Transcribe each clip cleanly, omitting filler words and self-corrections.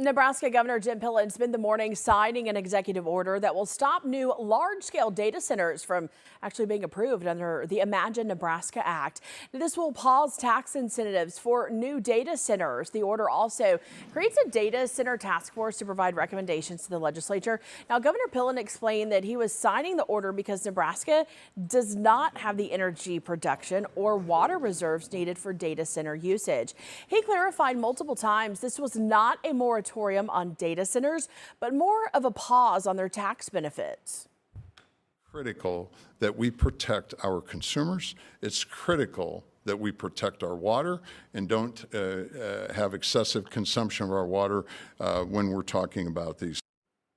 Nebraska Governor Jim Pillen spent the morning signing an executive order that will stop new large-scale data centers from actually being approved under the Imagine Nebraska Act. This will pause tax incentives for new data centers. The order also creates a data center task force to provide recommendations to the legislature. Now, Governor Pillen explained that he was signing the order because Nebraska does not have the energy production or water reserves needed for data center usage. He clarified multiple times this was not a moratorium on data centers, but more of a pause on their tax benefits. Critical that we protect our consumers. It's critical that we protect our water and don't have excessive consumption of our water when we're talking about these.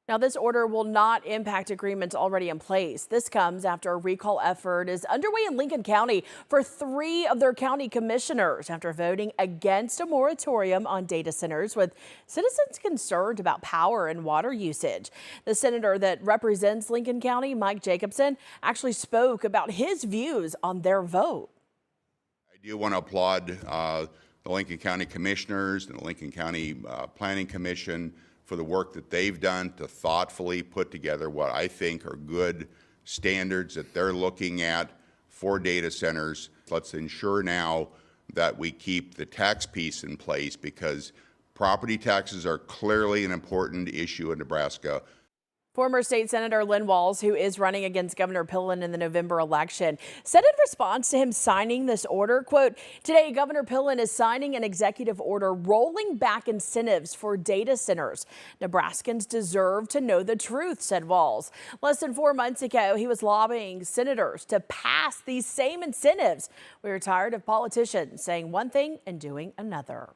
Now, this order will not impact agreements already in place. This comes after a recall effort is underway in Lincoln County for 3 of their county commissioners after voting against a moratorium on data centers, with citizens concerned about power and water usage. The senator that represents Lincoln County, Mike Jacobson, actually spoke about his views on their vote. I do want to applaud the Lincoln County commissioners and the Lincoln County Planning Commission for the work that they've done to thoughtfully put together what I think are good standards that they're looking at for data centers. Let's ensure now that we keep the tax piece in place, because property taxes are clearly an important issue in Nebraska. Former State Senator Lynn Walls, who is running against Governor Pillen in the November election, said in response to him signing this order, quote, "Today, Governor Pillen is signing an executive order rolling back incentives for data centers. Nebraskans deserve to know the truth," said Walls. Less than 4 months ago, he was lobbying senators to pass these same incentives. "We are tired of politicians saying one thing and doing another."